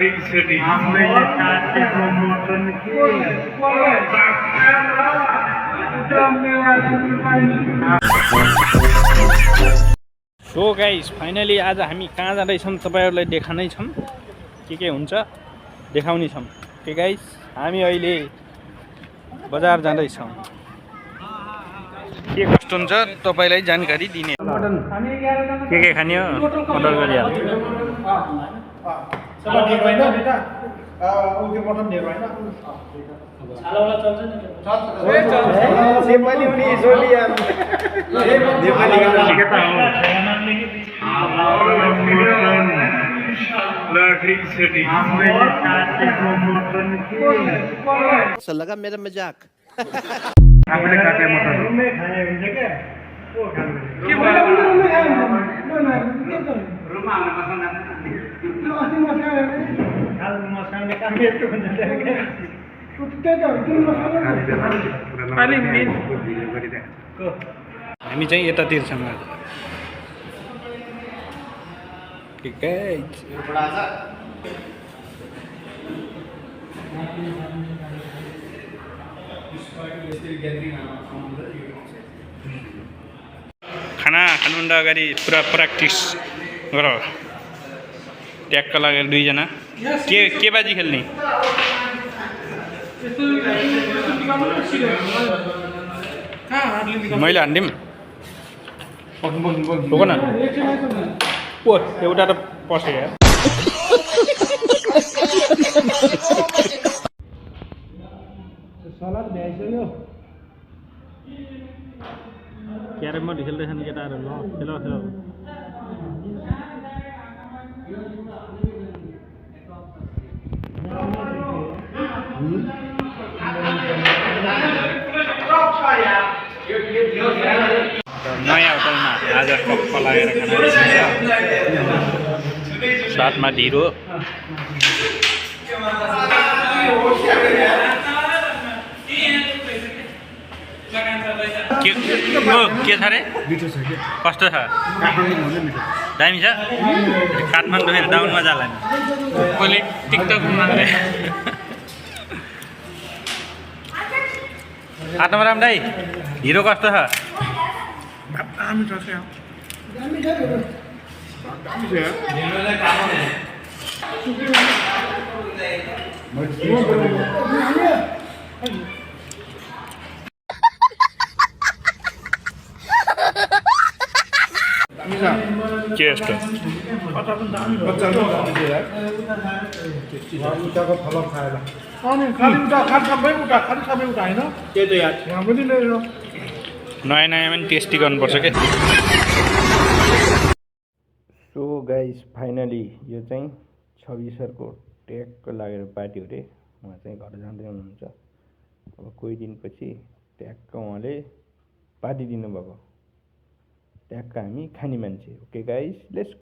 so guys finally आज हामी कहाँ जाँदैछौँ तपाईहरुलाई देखाउनै छौँ के हुन्छ देखाउने छौँ के गाइस हामी अहिले बजार जाँदैछौँ के कस्तो हुन्छ तपाईलाई जानकारी दिने के खाने हो अर्डर गरिहाल्नु लगा मेरा मजाक आपने काटे मटन में खाए हुन्छ के को खानु के भयो रुममा आउन पसन्द अस्ति मसाले खाल मसाले काटे त हुन्छ के कुट्टे त हुन्छ मसाले अलि मेन गरिदे को हामी चाहिँ यतातिर छौँ ठीक है खाना खानुभन्दा अगाडि पुरा प्र्याक्टिस गर ट्याक्क लागेर दुईजना के बाजी खेल्ने मैले हान्दिम बोक न ओ एउटा त पस्यो यार सलाद भ्याइसक्यो क्यारम बोर्ड खेल्दैछन् केटाहरू ल खेल खेल नयाँ होटलमा आज कप्प लागेर खाना साथमा ढिरो के छ रे कस्तो छ दामी छ काठमाडौँ फेरि डाउनमा जाला नि पहिले टिकटक आत्माराम दाई हिरो कस्तो छ दामी छ के यस्तो नयाँ नयाँ पनि टेस्टी गर्नुपर्छ के सो गाइस फाइनली यो चाहिँ 26 सरको ट्याक्क लागेर पार्टी हो रे उहाँ चाहिँ घर जाँदै हुनुहुन्छ अब कोही दिनपछि ट्याक्क उहाँले पार्टी दिनुभएको ट्याक्क हामी खाने मान्छे ओके गाइस लेट्स